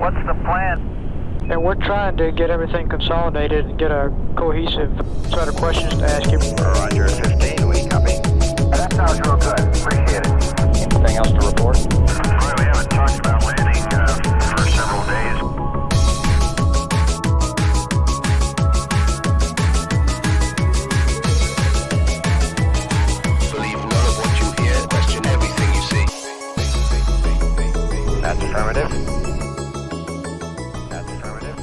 What's the plan? And we're trying to get everything consolidated and get a cohesive set of questions to ask you. Roger, 15, we copy. That sounds real good. Appreciate it. Anything else to report? Well, we haven't talked about landing for several days. Believe none of what you hear, question everything you see. That's affirmative. That's affirmative.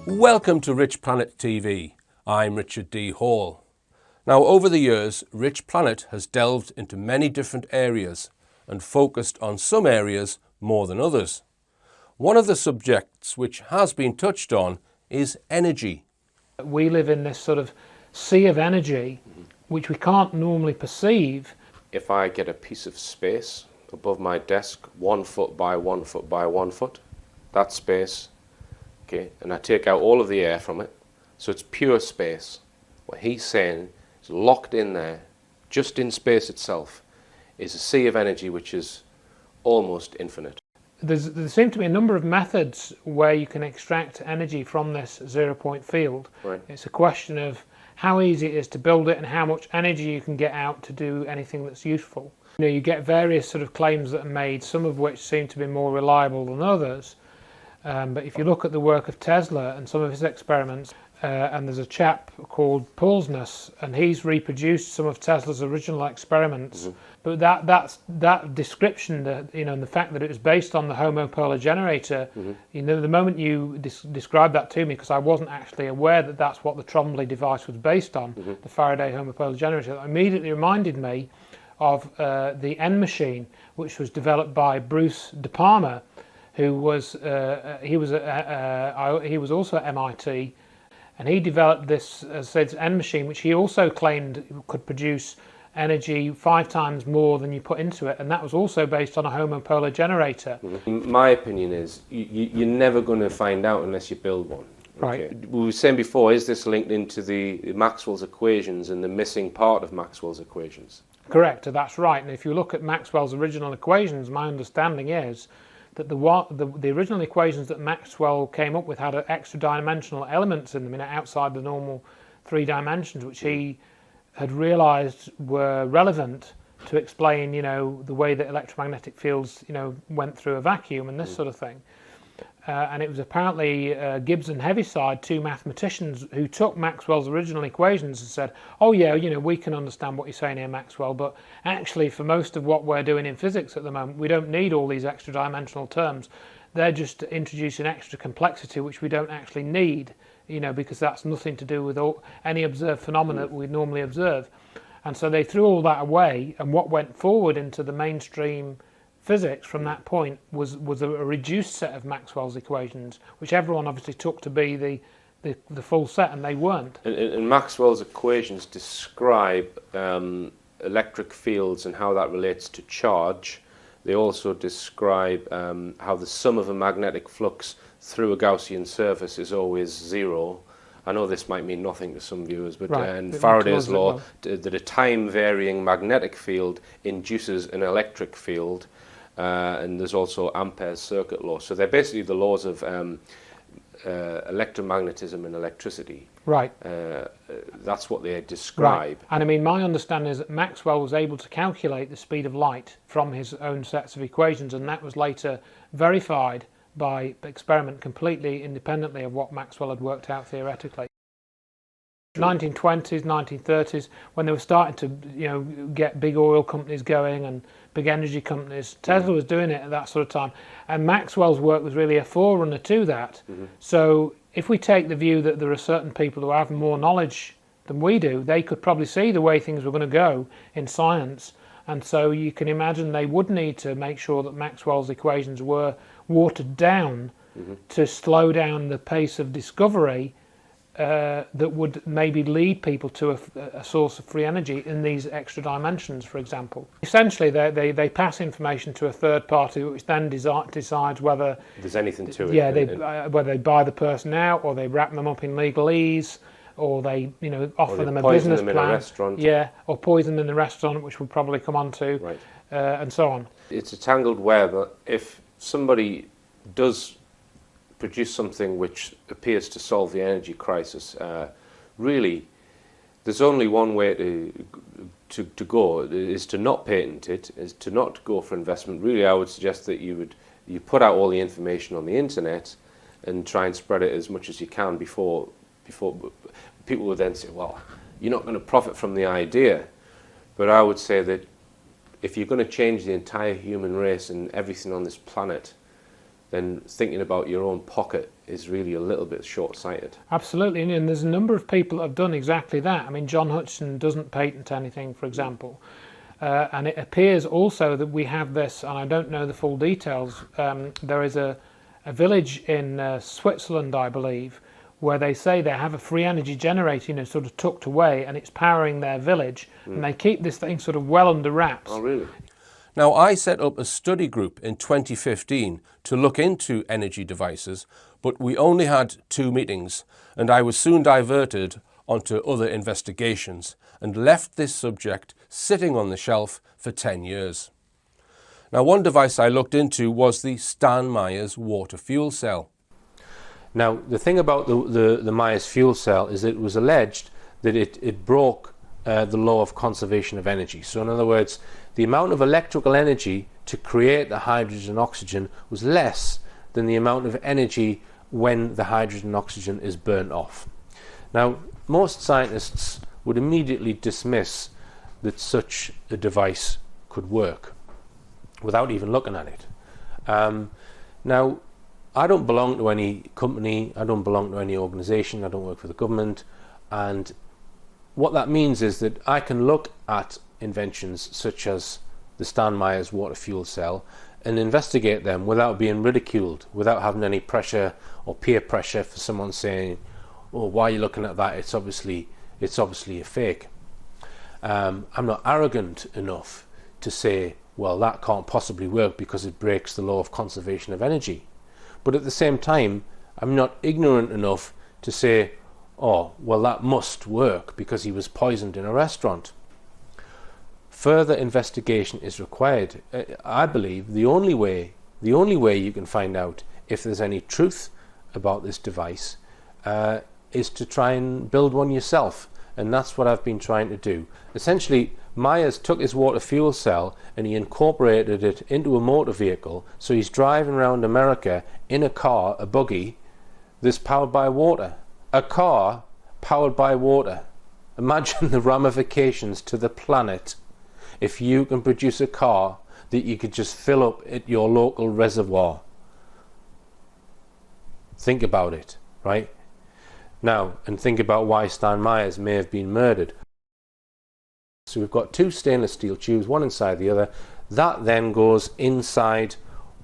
Welcome to Richplanet TV. I'm Richard D. Hall. Now, over the years, Richplanet has delved into many different areas and focused on some areas more than others. One of the subjects which has been touched on is energy. We live in this sort of sea of energy which we can't normally perceive. If I get a piece of space above my desk, 1 foot by 1 foot by 1 foot, that space, okay, and I take out all of the air from it, so it's pure space. What he's saying is locked in there, just in space itself, is a sea of energy which is almost infinite. There seem to be a number of methods where you can extract energy from this zero-point field. Right. It's a question of how easy it is to build it and how much energy you can get out to do anything that's useful. You know, you get various sort of claims that are made, some of which seem to be more reliable than others. But if you look at the work of Tesla and some of his experiments, and there's a chap called Paulsness, and he's reproduced some of Tesla's original experiments. But that description, and the fact that it was based on the homopolar generator, the moment you described that to me, because I wasn't actually aware that that's what the Trombley device was based on, the Faraday homopolar generator, that immediately reminded me of the N machine, which was developed by Bruce De Palma, who was he was also at MIT. And he developed this, as I said, N machine, which he also claimed could produce energy 5 times more than you put into it, and that was also based on a homopolar generator. My opinion is you're never going to find out unless you build one. Right. We were saying before, is this linked into the Maxwell's equations and the missing part of Maxwell's equations? Correct, that's right. And if you look at Maxwell's original equations, my understanding is that the original equations that Maxwell came up with had extra dimensional elements in them, outside the normal 3 dimensions, which he had realised were relevant to explain, the way that electromagnetic fields, went through a vacuum and this sort of thing. And it was apparently Gibbs and Heaviside, 2 mathematicians, who took Maxwell's original equations and said, oh yeah, we can understand what you're saying here, Maxwell, but actually for most of what we're doing in physics at the moment, we don't need all these extra dimensional terms. They're just introducing extra complexity which we don't actually need, because that's nothing to do with any observed phenomena that we normally observe. And so they threw all that away, and what went forward into the mainstream physics from that point was a reduced set of Maxwell's equations, which everyone obviously took to be the full set, and they weren't. And Maxwell's equations describe electric fields and how that relates to charge. They also describe how the sum of a magnetic flux through a Gaussian surface is always 0. I know this might mean nothing to some viewers, but in Faraday's law, that a time-varying magnetic field induces an electric field. And there's also Ampere's circuit law. So they're basically the laws of electromagnetism and electricity. Right. That's what they describe. Right. And my understanding is that Maxwell was able to calculate the speed of light from his own sets of equations, and that was later verified by experiment completely independently of what Maxwell had worked out theoretically. 1920s, 1930s, when they were starting to get big oil companies going and big energy companies, Tesla was doing it at that sort of time, and Maxwell's work was really a forerunner to that. So if we take the view that there are certain people who have more knowledge than we do, they could probably see the way things were going to go in science, and so you can imagine they would need to make sure that Maxwell's equations were watered down to slow down the pace of discovery that would maybe lead people to a source of free energy in these extra dimensions, for example. Essentially, they pass information to a third party, which then decides whether there's anything to it. Yeah, whether they buy the person out, or they wrap them up in legalese, or they offer them a business plan. In a restaurant. Yeah, or poison them in the restaurant, which we'll probably come on to, right. And so on. It's a tangled web. If somebody does produce something which appears to solve the energy crisis, really, there's only one way to go, is to not patent it, is to not go for investment. Really, I would suggest that you put out all the information on the internet and try and spread it as much as you can before people would then say, well, you're not going to profit from the idea. But I would say that if you're going to change the entire human race and everything on this planet, then thinking about your own pocket is really a little bit short-sighted. Absolutely, and there's a number of people that have done exactly that. I mean, John Hutchison doesn't patent anything, for example. And it appears also that we have this, and I don't know the full details, there is a village in Switzerland, I believe, where they say they have a free energy generator, sort of tucked away, and it's powering their village, and they keep this thing sort of well under wraps. Oh, really? Now, I set up a study group in 2015 to look into energy devices, but we only had 2 meetings, and I was soon diverted onto other investigations and left this subject sitting on the shelf for 10 years. Now, one device I looked into was the Stan Myers water fuel cell. Now, the thing about the Myers fuel cell is that it was alleged that it broke the law of conservation of energy. So in other words, the amount of electrical energy to create the hydrogen and oxygen was less than the amount of energy when the hydrogen and oxygen is burnt off. Now, most scientists would immediately dismiss that such a device could work without even looking at it. Now, I don't belong to any company, I don't belong to any organisation, I don't work for the government, and what that means is that I can look at inventions such as the Stan Myers water fuel cell and investigate them without being ridiculed, without having any pressure or peer pressure for someone saying, oh, why are you looking at that? It's obviously a fake. I'm not arrogant enough to say, well, that can't possibly work because it breaks the law of conservation of energy. But at the same time, I'm not ignorant enough to say, oh, well, that must work because he was poisoned in a restaurant. Further investigation is required. I believe the only way you can find out if there's any truth about this device is to try and build one yourself, and that's what I've been trying to do. Essentially, Myers took his water fuel cell and he incorporated it into a motor vehicle, so he's driving around America in a car, a buggy, that's powered by water. A car powered by water. Imagine the ramifications to the planet if you can produce a car that you could just fill up at your local reservoir. Think about it, right? Now, and think about why Stan Myers may have been murdered. So we've got 2 stainless steel tubes, one inside the other. That then goes inside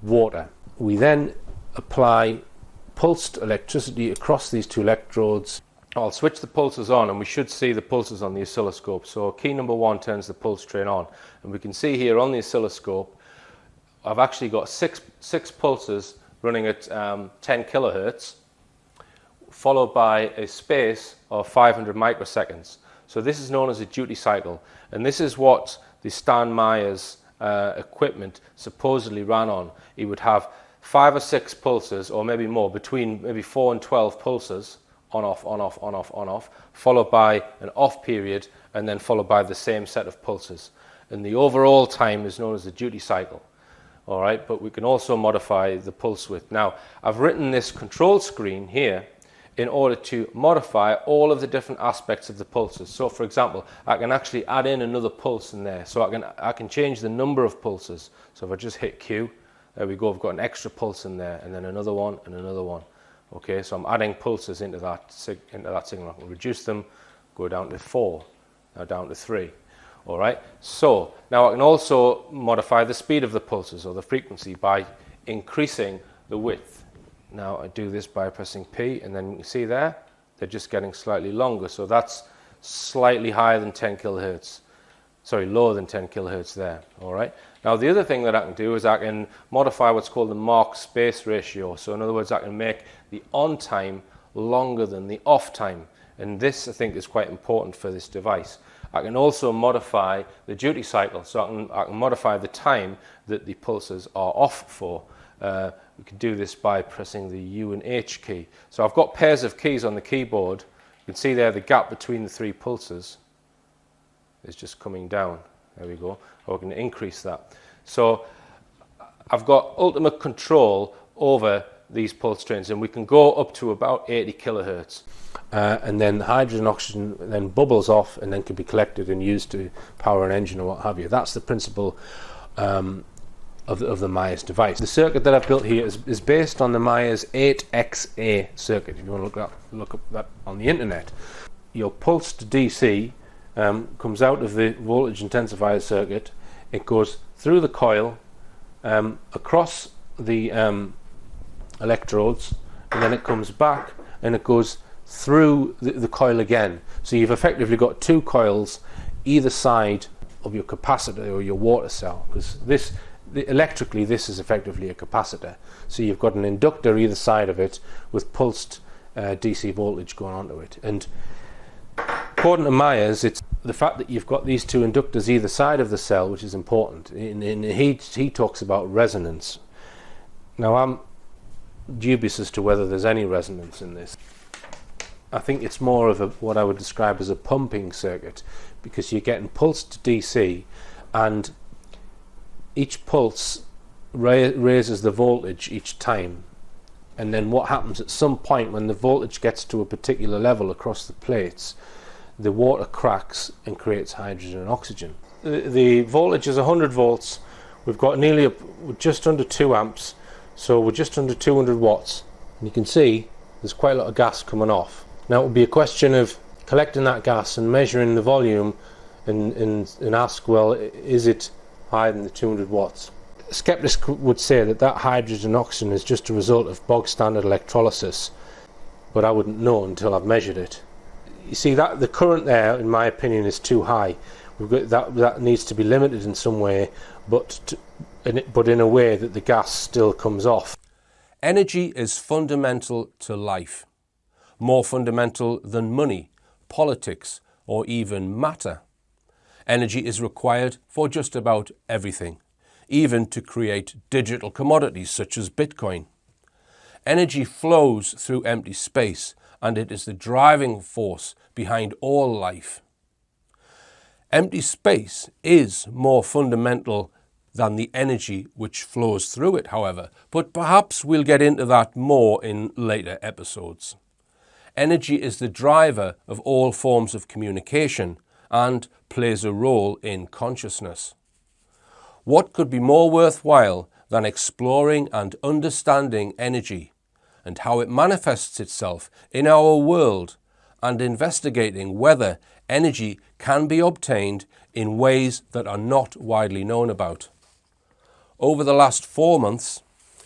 water. We then apply pulsed electricity across these 2 electrodes. I'll switch the pulses on and we should see the pulses on the oscilloscope. So key number 1 turns the pulse train on, and we can see here on the oscilloscope I've actually got six pulses running at 10 kilohertz, followed by a space of 500 microseconds. So this is known as a duty cycle, and this is what the Stan Myers equipment supposedly ran on. He would have 5 or 6 pulses, or maybe more, between maybe 4 and 12 pulses, on off, on off, on off, on off, followed by an off period, and then followed by the same set of pulses. And the overall time is known as the duty cycle. All right, but we can also modify the pulse width. Now, I've written this control screen here in order to modify all of the different aspects of the pulses. So, for example, I can actually add in another pulse in there. So I can change the number of pulses. So if I just hit Q, there we go. I've got an extra pulse in there, and then another one, and another one. Okay, so I'm adding pulses into that signal. I can reduce them, go down to 4, now down to 3. All right, so now I can also modify the speed of the pulses, or the frequency, by increasing the width. Now I do this by pressing P, and then you can see there, they're just getting slightly longer. So that's slightly higher than 10 kilohertz. Sorry, lower than 10 kilohertz there. All right. Now the other thing that I can do is I can modify what's called the Mach space ratio. So in other words, I can make the on time longer than the off time. And this, I think, is quite important for this device. I can also modify the duty cycle. So I can modify the time that the pulses are off for. We can do this by pressing the U and H key. So I've got pairs of keys on the keyboard. You can see there the gap between the 3 pulses is just coming down. There we go. Or we can increase that. So I've got ultimate control over these pulse trains, and we can go up to about 80 kilohertz. And then hydrogen oxygen then bubbles off and then can be collected and used to power an engine or what have you. That's the principle of the Myers device. The circuit that I've built here is based on the Myers 8XA circuit. If you want to look up that on the internet. Your pulsed DC comes out of the voltage intensifier circuit. It goes through the coil, across the electrodes, and then it comes back and it goes through the coil again. So you've effectively got 2 coils either side of your capacitor or your water cell, because electrically this is effectively a capacitor. So you've got an inductor either side of it with pulsed DC voltage going onto it. And according to Myers, it's the fact that you've got these 2 inductors either side of the cell which is important. He talks about resonance. Now I'm dubious as to whether there's any resonance in this. I think it's more of what I would describe as a pumping circuit, because you're getting pulsed DC and each pulse raises the voltage each time, and then what happens at some point when the voltage gets to a particular level across the plates, the water cracks and creates hydrogen and oxygen. The voltage is 100 volts. We've got just under 2 amps, so we're just under 200 watts, and you can see there's quite a lot of gas coming off. Now it would be a question of collecting that gas and measuring the volume and ask, well, is it higher than the 200 watts? Skeptics would say that hydrogen and oxygen is just a result of bog standard electrolysis, but I wouldn't know until I've measured it. You see, that the current there, in my opinion, is too high. That needs to be limited in some way, but in a way that the gas still comes off. Energy is fundamental to life, more fundamental than money, politics, or even matter. Energy is required for just about everything, even to create digital commodities such as Bitcoin. Energy flows through empty space, and it is the driving force behind all life. Empty space is more fundamental than the energy which flows through it, however, but perhaps we'll get into that more in later episodes. Energy is the driver of all forms of communication and plays a role in consciousness. What could be more worthwhile than exploring and understanding energy and how it manifests itself in our world, and investigating whether energy can be obtained in ways that are not widely known about? Over the last 4 months,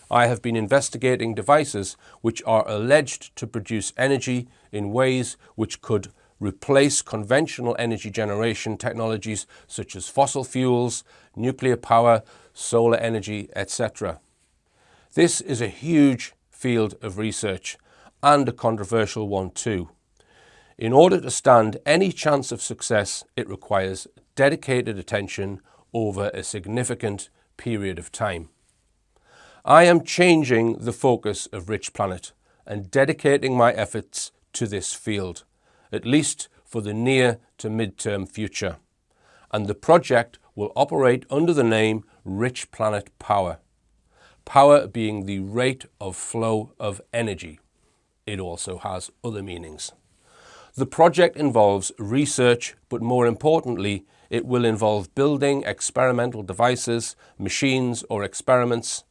I have been investigating devices which are alleged to produce energy in ways which could replace conventional energy generation technologies such as fossil fuels, nuclear power, solar energy, etc. This is a huge field of research, and a controversial one too. In order to stand any chance of success, it requires dedicated attention over a significant period of time. I am changing the focus of Richplanet and dedicating my efforts to this field, at least for the near to mid-term future. And the project will operate under the name Richplanet Power. Power being the rate of flow of energy. It also has other meanings. The project involves research, but more importantly, it will involve building experimental devices, machines, or experiments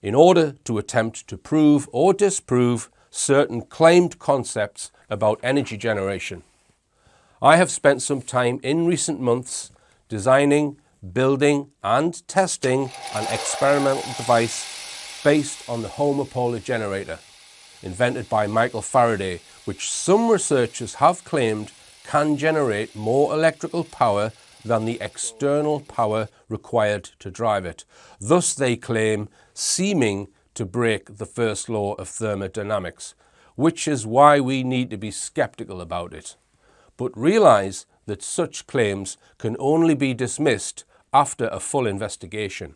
in order to attempt to prove or disprove certain claimed concepts about energy generation. I have spent some time in recent months designing, building, and testing an experimental device based on the homopolar generator, invented by Michael Faraday, which some researchers have claimed can generate more electrical power than the external power required to drive it. Thus, they claim, seeming to break the first law of thermodynamics, which is why we need to be skeptical about it, but realize that such claims can only be dismissed after a full investigation.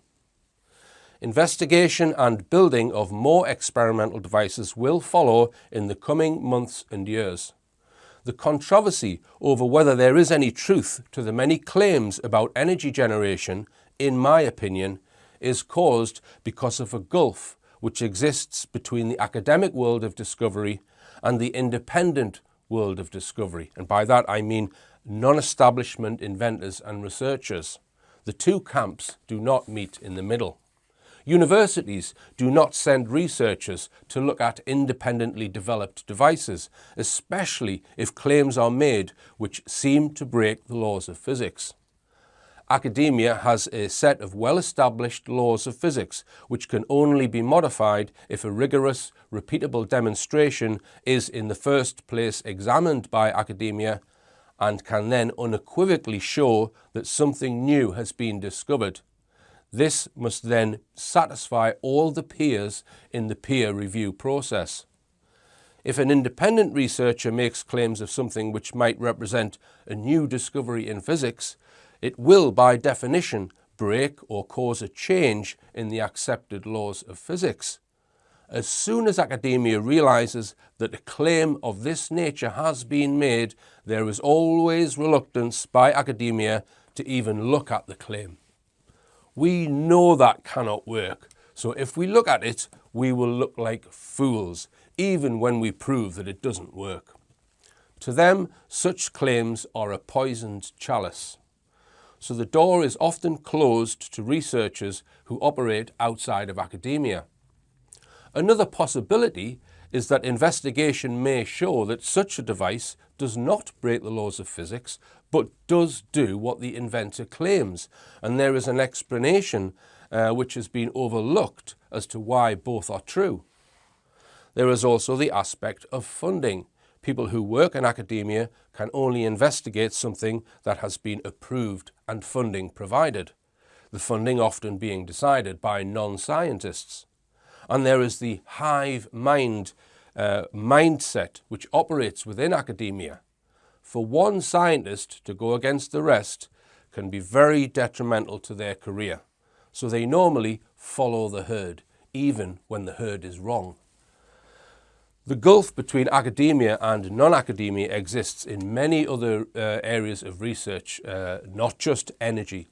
Investigation and building of more experimental devices will follow in the coming months and years. The controversy over whether there is any truth to the many claims about energy generation, in my opinion, is caused because of a gulf which exists between the academic world of discovery and the independent world of discovery. And by that I mean non-establishment inventors and researchers. The two camps do not meet in the middle. Universities do not send researchers to look at independently developed devices, especially if claims are made which seem to break the laws of physics. Academia has a set of well-established laws of physics which can only be modified if a rigorous, repeatable demonstration is in the first place examined by academia and can then unequivocally show that something new has been discovered. This must then satisfy all the peers in the peer review process. If an independent researcher makes claims of something which might represent a new discovery in physics, it will, by definition, break or cause a change in the accepted laws of physics. As soon as academia realizes that a claim of this nature has been made, there is always reluctance by academia to even look at the claim. We know that cannot work, so if we look at it, we will look like fools, even when we prove that it doesn't work. To them, such claims are a poisoned chalice. So the door is often closed to researchers who operate outside of academia. Another possibility is that investigation may show that such a device does not break the laws of physics, but does do what the inventor claims, and there is an explanation which has been overlooked as to why both are true. There is also the aspect of funding. People who work in academia can only investigate something that has been approved and funding provided, the funding often being decided by non-scientists. And there is the hive mind mindset which operates within academia. For one scientist to go against the rest can be very detrimental to their career, so they normally follow the herd, even when the herd is wrong. The gulf between academia and non-academia exists in many other areas of research, not just energy.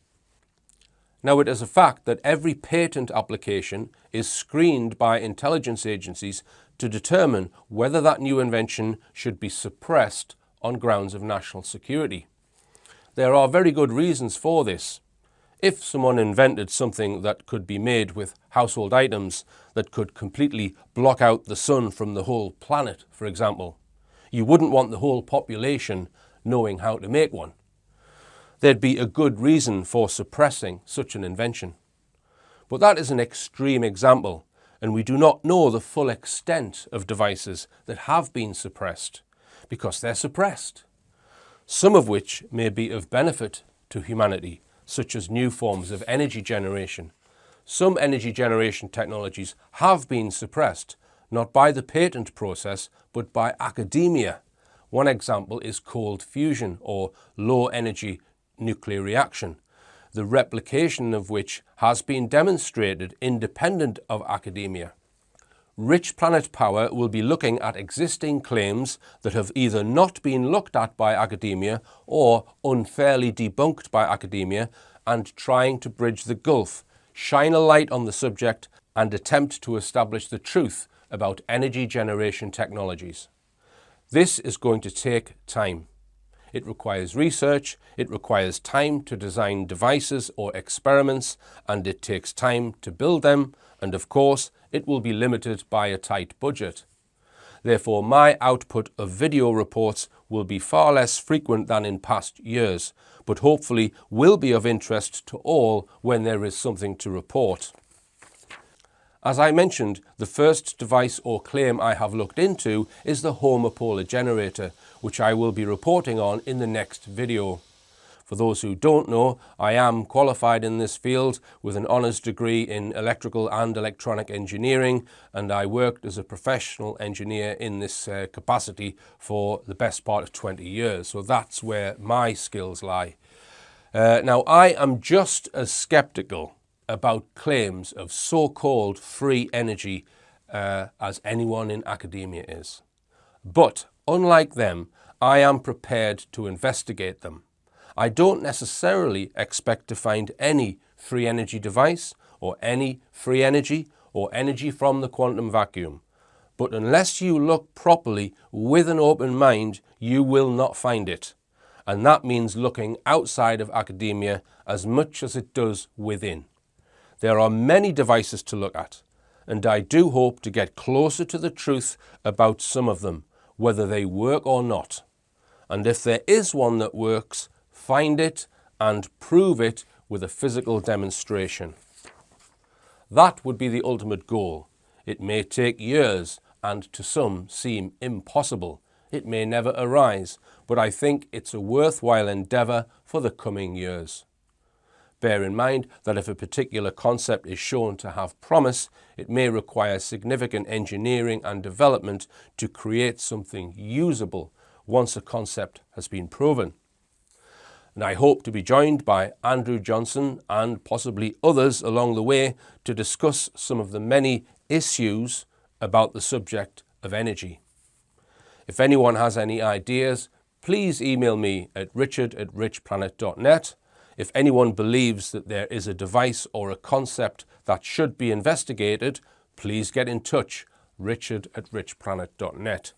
Now, it is a fact that every patent application is screened by intelligence agencies to determine whether that new invention should be suppressed on grounds of national security. There are very good reasons for this. If someone invented something that could be made with household items that could completely block out the sun from the whole planet, for example, you wouldn't want the whole population knowing how to make one. There'd be a good reason for suppressing such an invention. But that is an extreme example, and we do not know the full extent of devices that have been suppressed, because they're suppressed, some of which may be of benefit to humanity, such as new forms of energy generation. Some energy generation technologies have been suppressed, not by the patent process, but by academia. One example is cold fusion, or low energy nuclear reaction, the replication of which has been demonstrated independent of academia. Richplanet Power will be looking at existing claims that have either not been looked at by academia or unfairly debunked by academia, and trying to bridge the gulf, shine a light on the subject, and attempt to establish the truth about energy generation technologies. This is going to take time. It requires research, it requires time to design devices or experiments, and it takes time to build them, and of course, it will be limited by a tight budget. Therefore, my output of video reports will be far less frequent than in past years, but hopefully will be of interest to all when there is something to report. As I mentioned, the first device or claim I have looked into is the homopolar generator, which I will be reporting on in the next video. For those who don't know, I am qualified in this field with an honours degree in electrical and electronic engineering, and I worked as a professional engineer in this capacity for the best part of 20 years. So that's where my skills lie. Now, I am just as sceptical about claims of so-called free energy as anyone in academia is. But unlike them, I am prepared to investigate them. I don't necessarily expect to find any free energy device or any free energy or energy from the quantum vacuum. But unless you look properly with an open mind, you will not find it. And that means looking outside of academia as much as it does within. There are many devices to look at, and I do hope to get closer to the truth about some of them, whether they work or not. And if there is one that works, find it and prove it with a physical demonstration. That would be the ultimate goal. It may take years and to some seem impossible. It may never arise, but I think it's a worthwhile endeavour for the coming years. Bear in mind that if a particular concept is shown to have promise, it may require significant engineering and development to create something usable once a concept has been proven. And I hope to be joined by Andrew Johnson and possibly others along the way to discuss some of the many issues about the subject of energy. If anyone has any ideas, please email me at richard@richplanet.net. If anyone believes that there is a device or a concept that should be investigated, please get in touch, richard@richplanet.net.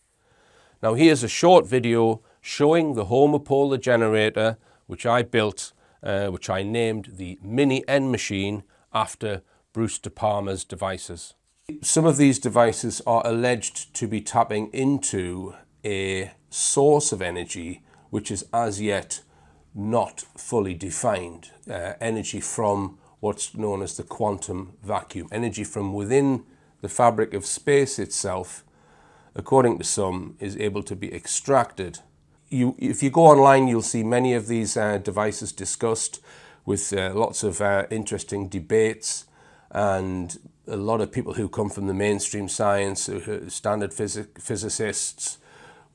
Now here's a short video showing the homopolar generator which I built, which I named the Mini N machine after Bruce De Palma's devices. Some of these devices are alleged to be tapping into a source of energy which is as yet not fully defined. Energy from what's known as the quantum vacuum. Energy from within the fabric of space itself, according to some, is able to be extracted. If you go online, you'll see many of these devices discussed with lots of interesting debates, and a lot of people who come from the mainstream science, standard physicists,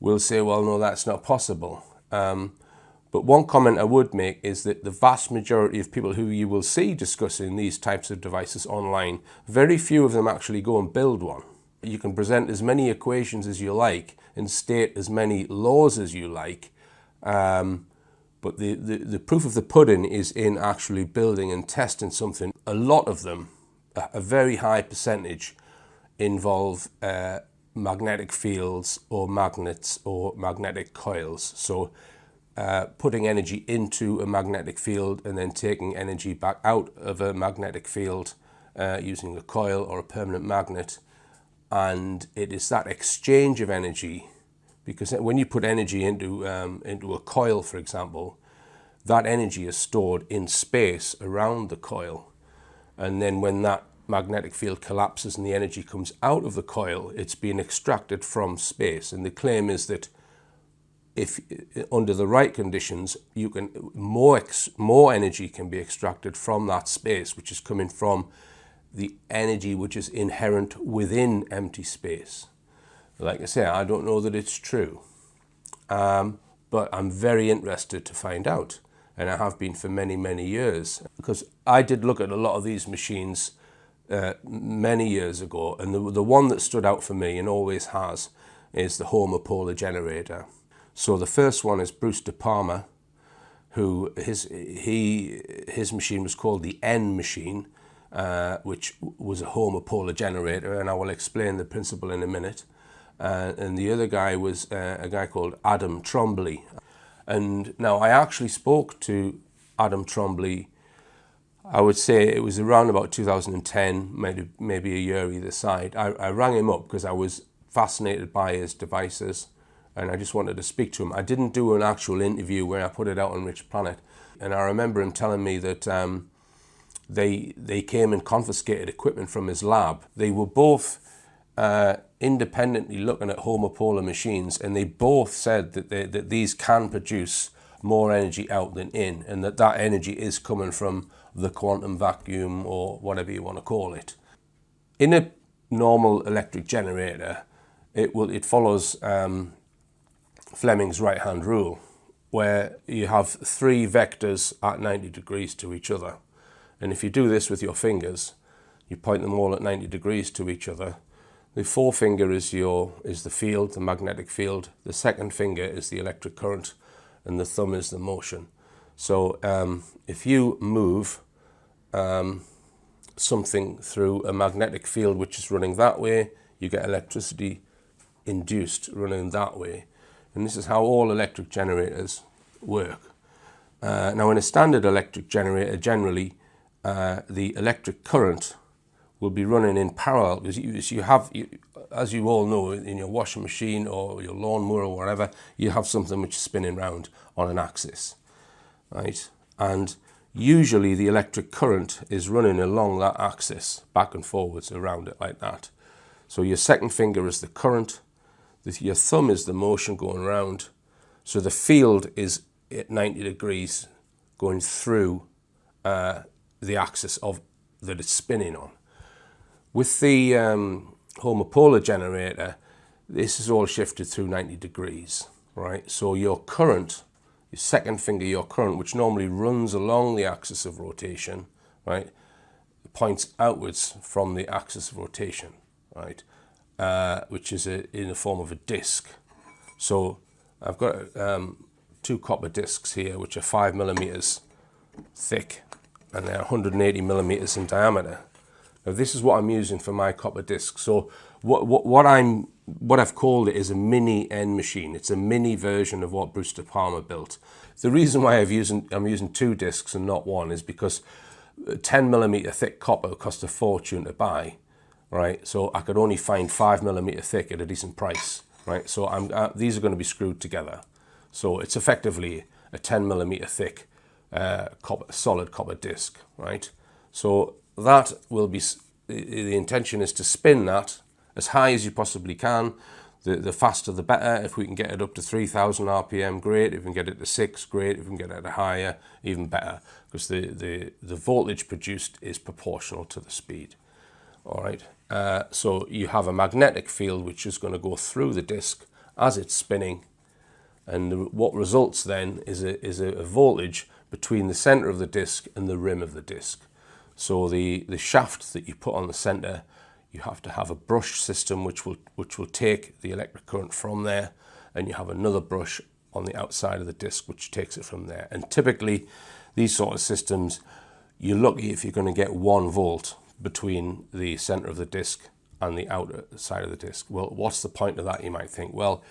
will say, well, no, that's not possible. But one comment I would make is that the vast majority of people who you will see discussing these types of devices online, very few of them actually go and build one. You can present as many equations as you like and state as many laws as you like, but the proof of the pudding is in actually building and testing something. A lot of them, a very high percentage, involve magnetic fields or magnets or magnetic coils. So putting energy into a magnetic field and then taking energy back out of a magnetic field using a coil or a permanent magnet. And it is that exchange of energy, because when you put energy into a coil, for example, that energy is stored in space around the coil. And then when that magnetic field collapses and the energy comes out of the coil, it's being extracted from space. And the claim is that if under the right conditions, you can more energy can be extracted from that space, which is coming from the energy which is inherent within empty space. Like I say, I don't know that it's true, but I'm very interested to find out, and I have been for many, many years, because I did look at a lot of these machines many years ago, and the one that stood out for me, and always has, is the homopolar generator. So the first one is Bruce De Palma, who his machine was called the N machine, which was a homopolar generator, and I will explain the principle in a minute. And the other guy was a guy called Adam Trombley. And now I actually spoke to Adam Trombley, I would say it was around about 2010, maybe a year either side. I rang him up because I was fascinated by his devices, and I just wanted to speak to him. I didn't do an actual interview where I put it out on Rich Planet, and I remember him telling me that they came and confiscated equipment from his lab. They were both independently looking at homopolar machines, and they both said that these can produce more energy out than in, and that energy is coming from the quantum vacuum, or whatever you want to call it. In a normal electric generator, it follows Fleming's right-hand rule, where you have three vectors at 90 degrees to each other. And if you do this with your fingers, you point them all at 90 degrees to each other. The forefinger is the field, the magnetic field. The second finger is the electric current, and the thumb is the motion. So if you move something through a magnetic field which is running that way, you get electricity induced running that way. And this is how all electric generators work. Now, in a standard electric generator, generally the electric current will be running in parallel, because as you all know, in your washing machine or your lawnmower or whatever, you have something which is spinning round on an axis, right? And usually the electric current is running along that axis, back and forwards around it like that. So your second finger is the current, your thumb is the motion going around. So the field is at 90 degrees going through the axis that it's spinning on. With the homopolar generator, this is all shifted through 90 degrees, right? So your current, your second finger, your current, which normally runs along the axis of rotation, right, points outwards from the axis of rotation, right, which is in the form of a disc. So I've got two copper discs here, which are 5 millimeters thick, and they're 180 millimeters in diameter. Now, this is what I'm using for my copper disc. So what I've called it is a mini end machine. It's a mini version of what Bruce De Palma built. The reason why I'm using two discs and not one is because 10 millimeter thick copper cost a fortune to buy, right? So I could only find 5 millimeter thick at a decent price, right? So these are going to be screwed together. So it's effectively a 10 millimeter thick solid copper disc, right? So that will be, the intention is to spin that as high as you possibly can. The faster the better. If we can get it up to 3,000 RPM, great. If we can get it to 6, great. If we can get it to higher, even better, because the voltage produced is proportional to the speed. All right. So you have a magnetic field which is going to go through the disc as it's spinning, and what results then is a voltage between the center of the disc and the rim of the disc. So the shaft that you put on the center, you have to have a brush system which will take the electric current from there, and you have another brush on the outside of the disc which takes it from there. And typically these sort of systems, you're lucky if you're going to get 1 volt between the center of the disc and the outer side of the disc. Well, what's the point of that, you might think? Well,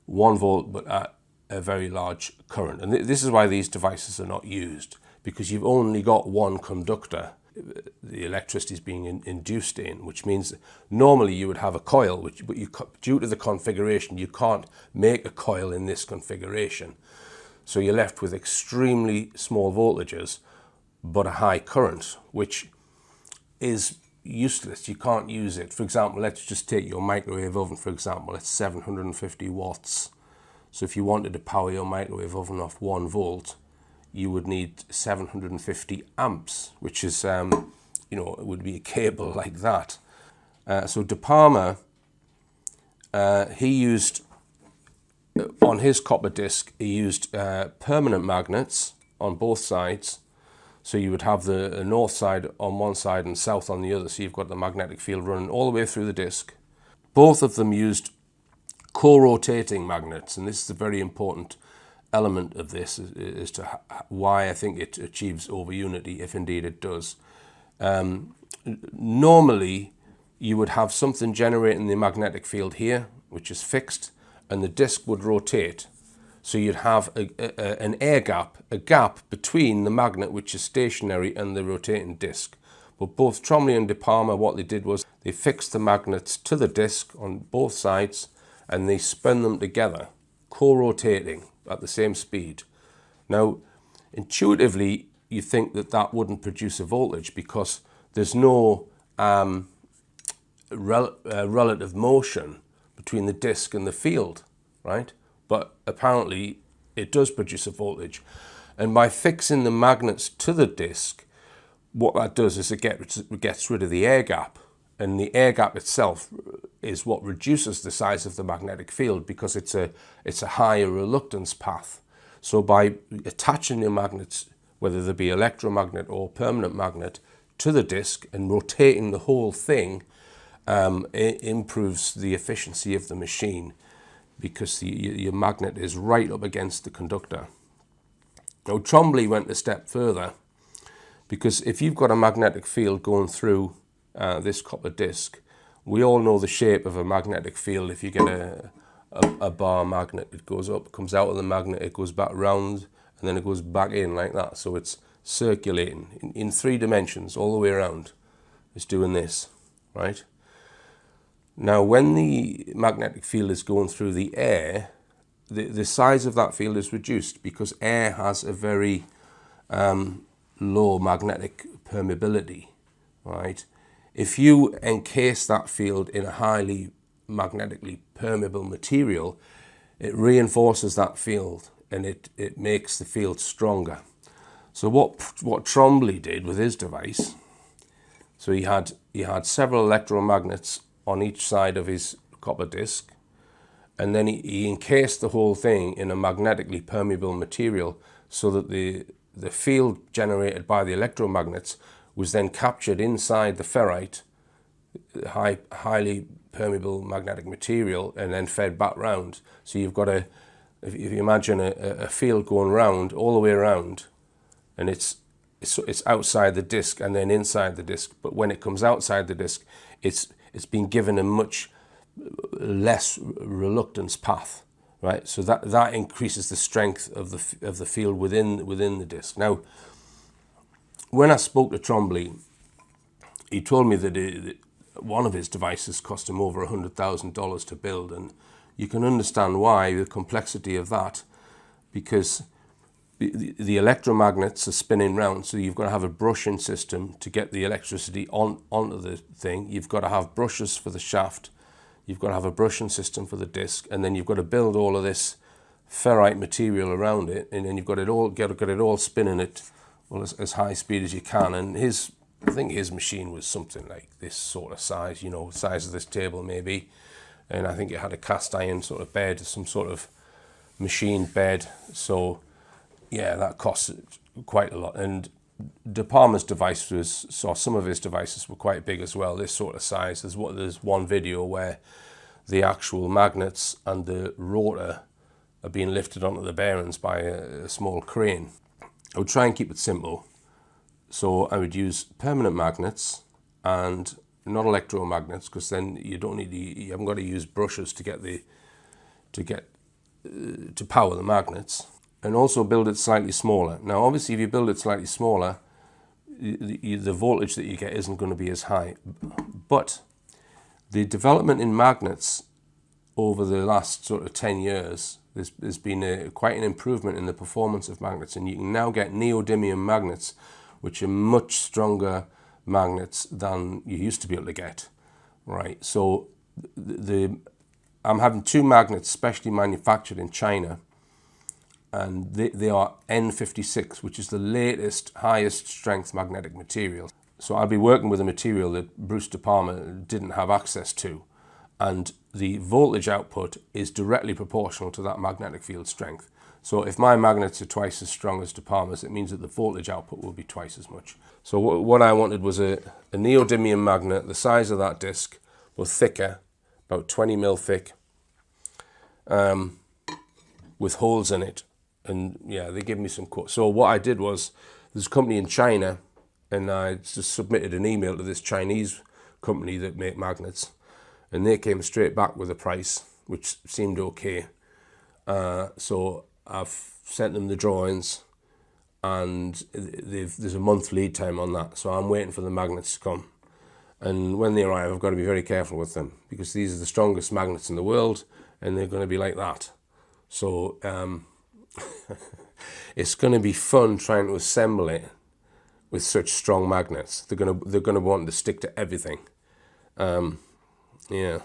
1 volt but at a very large current. And this is why these devices are not used, because you've only got one conductor the electricity is being induced in, which means normally you would have a coil, but due to the configuration, you can't make a coil in this configuration. So you're left with extremely small voltages, but a high current, which is useless. You can't use it. For example, let's just take your microwave oven, for example. It's 750 watts. So if you wanted to power your microwave oven off 1 volt, you would need 750 amps, which is, it would be a cable like that. So De Palma, he used, on his copper disc, he used permanent magnets on both sides. So you would have the north side on one side and south on the other. So you've got the magnetic field running all the way through the disc. Both of them used co-rotating magnets, and this is a very important element of this as to why I think it achieves over unity, if indeed it does. Normally, you would have something generating the magnetic field here, which is fixed, and the disc would rotate. So you'd have an air gap, a gap between the magnet, which is stationary, and the rotating disc. But both Tromley and De Palma, what they did was they fixed the magnets to the disc on both sides, and they spun them together, co-rotating at the same speed. Now, intuitively, you think that that wouldn't produce a voltage because there's no relative motion between the disc and the field, right? But apparently it does produce a voltage. And by fixing the magnets to the disc, what that does is it gets rid of the air gap. And the air gap itself is what reduces the size of the magnetic field because it's a higher reluctance path. So by attaching the magnets, whether they be electromagnet or permanent magnet, to the disc, and rotating the whole thing it improves the efficiency of the machine, because your magnet is right up against the conductor. Now Trombley went a step further, because if you've got a magnetic field going through this copper disc, we all know the shape of a magnetic field. If you get a bar magnet, it goes up, comes out of the magnet, it goes back round, and then it goes back in like that. So it's circulating in 3 dimensions all the way around. It's doing this, right? Now when the magnetic field is going through the air, the size of that field is reduced, because air has a very low magnetic permeability, right? If you encase that field in a highly magnetically permeable material, it reinforces that field, and it makes the field stronger. So what Trombley did with his device, so he had several electromagnets on each side of his copper disc, and then he encased the whole thing in a magnetically permeable material, so that the field generated by the electromagnets was then captured inside the ferrite, highly permeable magnetic material, and then fed back round. So you've got if you imagine a field going round, all the way around, and it's outside the disc and then inside the disc, but when it comes outside the disc, it's been given a much less reluctance path, right? So that increases the strength of the field within the disc. Now, when I spoke to Trombley, he told me that one of his devices cost him over $100,000 to build, and you can understand why, the complexity of that, because the electromagnets are spinning round, so you've got to have a brushing system to get the electricity onto the thing. You've got to have brushes for the shaft, you've got to have a brushing system for the disc, and then you've got to build all of this ferrite material around it, and then you've got it all spinning at as high speed as you can. And I think his machine was something like this sort of size, size of this table maybe, and I think it had a cast iron sort of bed, some sort of machine bed. So yeah, that costs quite a lot. And De Palma's device some of his devices were quite big as well, this sort of size. There's one video where the actual magnets and the rotor are being lifted onto the bearings by a small crane. I would try and keep it simple. So I would use permanent magnets and not electromagnets, because then you haven't got to use brushes to power the magnets. And also build it slightly smaller. Now obviously if you build it slightly smaller, the voltage that you get isn't going to be as high. But the development in magnets over the last sort of 10 years, there's been quite an improvement in the performance of magnets, and you can now get neodymium magnets, which are much stronger magnets than you used to be able to get, right? So I'm having 2 magnets specially manufactured in China, and they are N56, which is the latest, highest strength magnetic material. So I'll be working with a material that Bruce De Palma didn't have access to, and the voltage output is directly proportional to that magnetic field strength. So if my magnets are twice as strong as De Palma's, it means that the voltage output will be twice as much. So what I wanted was a neodymium magnet, the size of that disc, but thicker, about 20 mil thick, with holes in it. And yeah, they gave me some quotes. So what I did was, there's a company in China, and I just submitted an email to this Chinese company that make magnets, and they came straight back with a price, which seemed okay. So I've sent them the drawings, and there's a month lead time on that. So I'm waiting for the magnets to come. And when they arrive, I've got to be very careful with them, because these are the strongest magnets in the world, and they're going to be like that. So it's going to be fun trying to assemble it with such strong magnets. They're going to want to stick to everything. Yeah.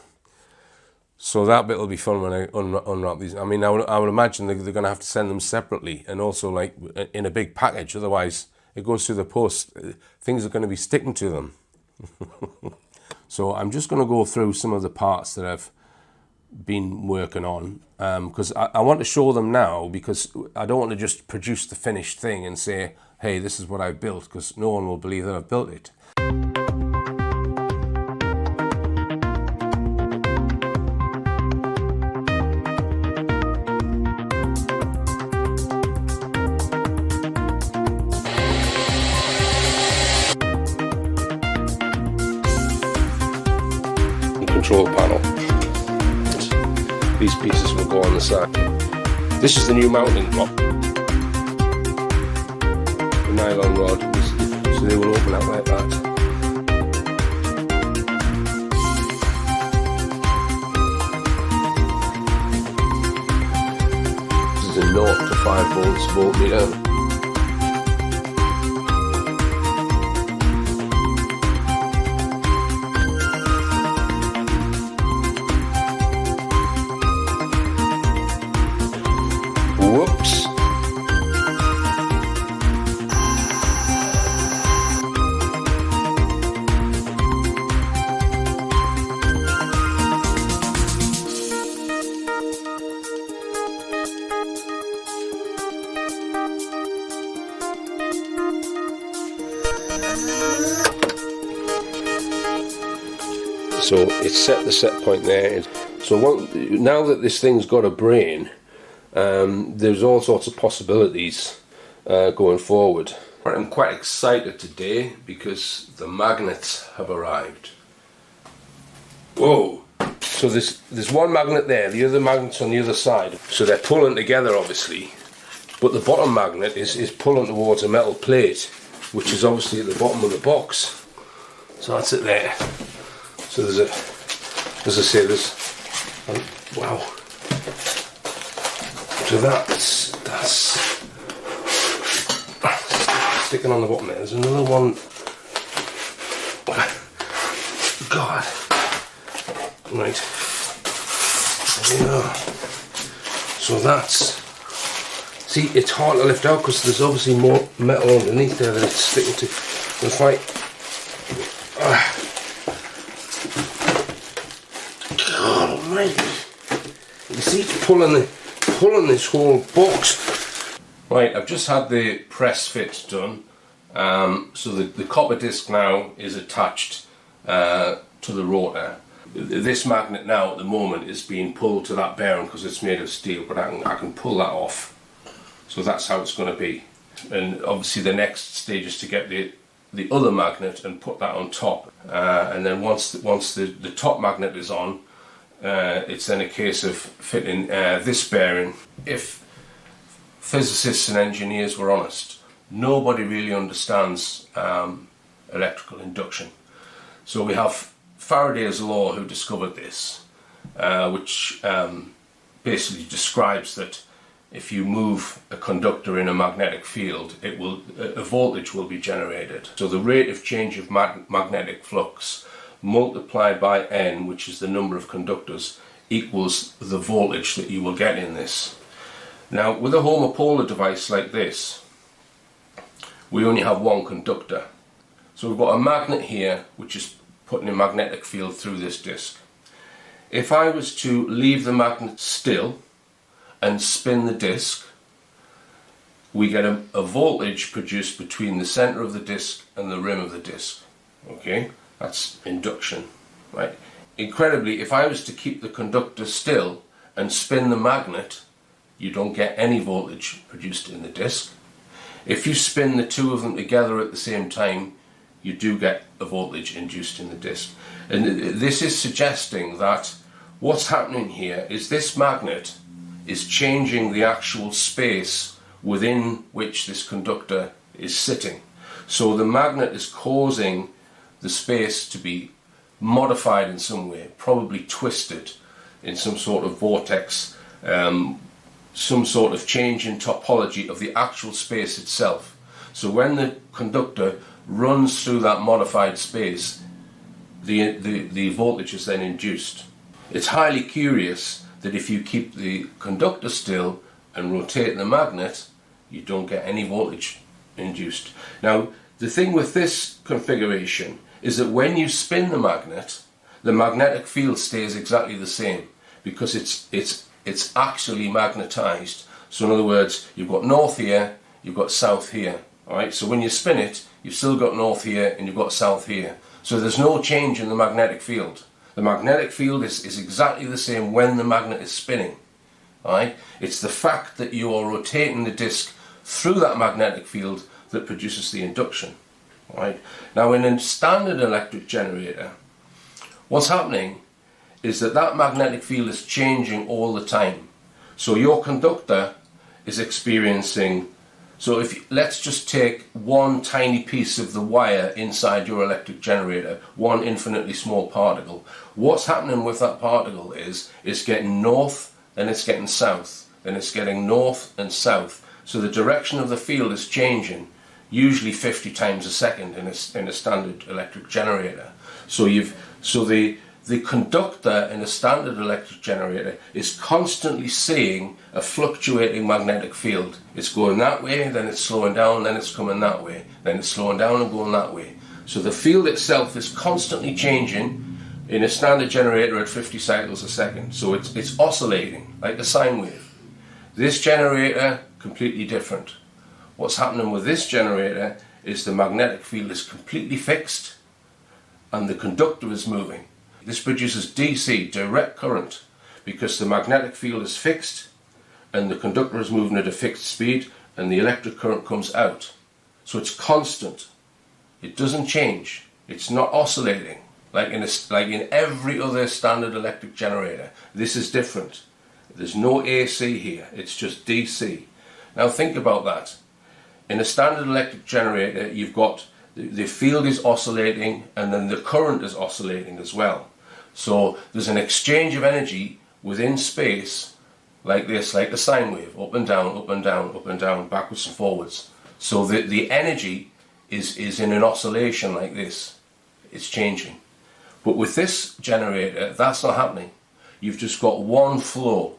So that bit will be fun when I unwrap these. I mean, I would imagine they're going to have to send them separately, and also like in a big package. Otherwise, it goes through the post. Things are going to be sticking to them. So I'm just going to go through some of the parts that I've been working on, because I want to show them now, because I don't want to just produce the finished thing and say hey, this is what I built, because no one will believe that I've built it. Control panel. These pieces will go on the side. This is the new mounting block. The nylon rod, so they will open up like that. This is a 0 to 5 volts voltmeter. Whoops. So it's set the set point there. So now that this thing's got a brain, there's all sorts of possibilities going forward. I'm quite excited today because the magnets have arrived. Whoa! So there's one magnet there, the other magnet's on the other side. So they're pulling together obviously, but the bottom magnet is pulling towards a metal plate, which is obviously at the bottom of the box. So that's it there. So there's as I say, wow. So that's sticking on the bottom there. There's another one. God. Right. There we go. So see, it's hard to lift out because there's obviously more metal underneath there that it's sticking to. If I God almighty. You see it's pulling this whole box. Right, I've just had the press fit done. So the copper disc now is attached to the rotor. This magnet now at the moment is being pulled to that bearing because it's made of steel, but I can pull that off. So that's how it's going to be. And obviously the next stage is to get the other magnet and put that on top. And then once the top magnet is on, it's then a case of fitting this bearing. If physicists and engineers were honest, nobody really understands electrical induction. So we have Faraday's law who discovered this, which basically describes that if you move a conductor in a magnetic field, a voltage will be generated. So the rate of change of magnetic flux multiplied by n, which is the number of conductors, equals the voltage that you will get in this. Now with a homopolar device like this, we only have one conductor. So we've got a magnet here which is putting a magnetic field through this disc. If I was to leave the magnet still and spin the disc, we get a voltage produced between the center of the disc and the rim of the disc. Okay, that's induction, right? Incredibly, if I was to keep the conductor still and spin the magnet, you don't get any voltage produced in the disc. If you spin the two of them together at the same time, you do get a voltage induced in the disc. And this is suggesting that what's happening here is this magnet is changing the actual space within which this conductor is sitting. So the magnet is causing the space to be modified in some way, probably twisted in some sort of vortex, some sort of change in topology of the actual space itself. So when the conductor runs through that modified space, the voltage is then induced. It's highly curious that if you keep the conductor still and rotate the magnet, you don't get any voltage induced. Now, the thing with this configuration is that when you spin the magnetic field stays exactly the same because it's actually magnetized. So in other words, you've got north here, you've got south here. Alright, so when you spin it, you've still got north here and you've got south here. So there's no change in the magnetic field. The magnetic field is exactly the same when the magnet is spinning. Alright, it's the fact that you are rotating the disc through that magnetic field that produces the induction. Alright, now in a standard electric generator, what's happening is that magnetic field is changing all the time. So your conductor is experiencing, so let's just take one tiny piece of the wire inside your electric generator, one infinitely small particle. What's happening with that particle is it's getting north and it's getting south, and it's getting north and south. So the direction of the field is changing, usually 50 times a second in a standard electric generator. So the conductor in a standard electric generator is constantly seeing a fluctuating magnetic field. It's going that way, then it's slowing down, then it's coming that way, then it's slowing down and going that way. So the field itself is constantly changing in a standard generator at 50 cycles a second. So it's oscillating like a sine wave. This generator, completely different. What's happening with this generator is the magnetic field is completely fixed and the conductor is moving. This produces DC, direct current, because the magnetic field is fixed and the conductor is moving at a fixed speed and the electric current comes out. So it's constant. It doesn't change. It's not oscillating like in every other standard electric generator. This is different. There's no AC here. It's just DC. Now think about that. In a standard electric generator, you've got the field is oscillating and then the current is oscillating as well. So there's an exchange of energy within space like this, like a sine wave, up and down, up and down, up and down, backwards and forwards. So the energy is in an oscillation like this. It's changing. But with this generator, that's not happening. You've just got one flow,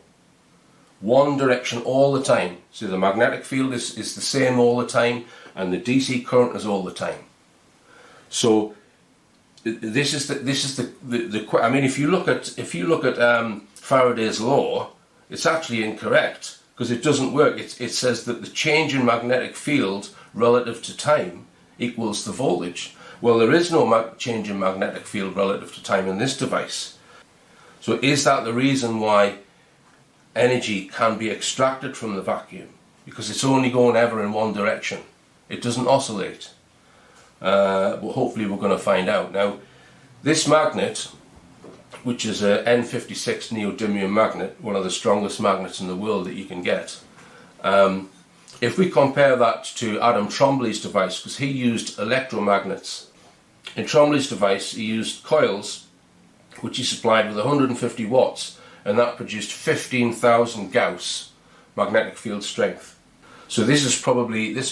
one direction all the time. So the magnetic field is the same all the time and the DC current is all the time. So this is the I mean, if you look at Faraday's law, it's actually incorrect because it doesn't work. It says that the change in magnetic field relative to time equals the voltage. Well, there is no change in magnetic field relative to time in this device. So is that the reason why energy can be extracted from the vacuum? Because it's only going ever in one direction. It doesn't oscillate. But hopefully we're going to find out. Now, this magnet, which is a N56 neodymium magnet, one of the strongest magnets in the world that you can get, if we compare that to Adam Trombley's device, because he used electromagnets. In Trombley's device, he used coils, which he supplied with 150 watts, and that produced 15,000 Gauss magnetic field strength. So this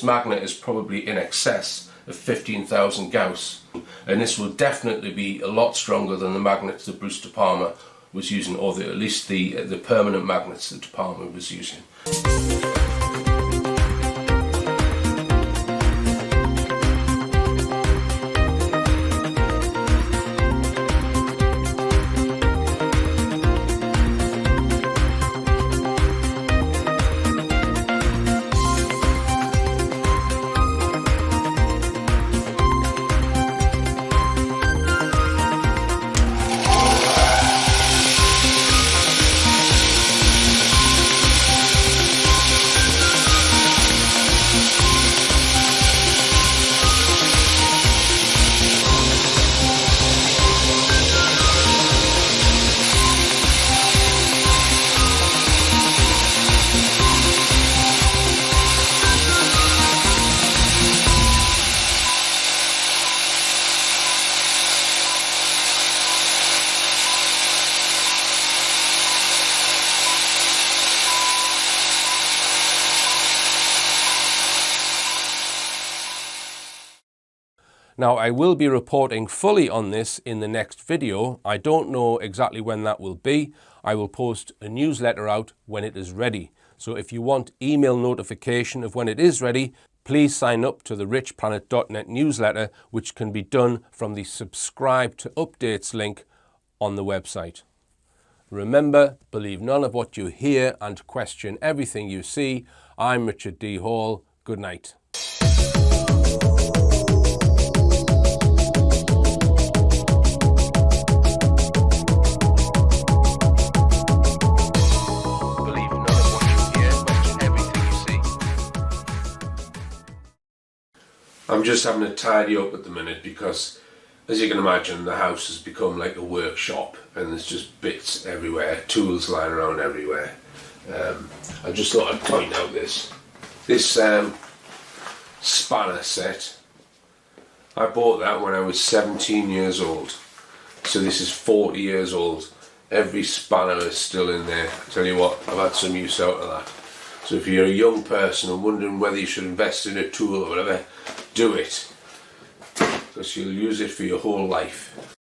magnet is probably in excess of 15,000 Gauss, and this will definitely be a lot stronger than the magnets that Bruce De Palma was using, or at least the permanent magnets that De Palma was using. Now, I will be reporting fully on this in the next video. I don't know exactly when that will be. I will post a newsletter out when it is ready. So if you want email notification of when it is ready, please sign up to the richplanet.net newsletter, which can be done from the subscribe to updates link on the website. Remember, believe none of what you hear and question everything you see. I'm Richard D. Hall. Good night. I'm just having to tidy up at the minute because, as you can imagine, the house has become like a workshop and there's just bits everywhere, tools lying around everywhere. I just thought I'd point out this spanner set. I bought that when I was 17 years old, so this is 40 years old. Every spanner is still in there. I tell you what, I've had some use out of that. So if you're a young person and wondering whether you should invest in a tool or whatever, do it, because you'll use it for your whole life.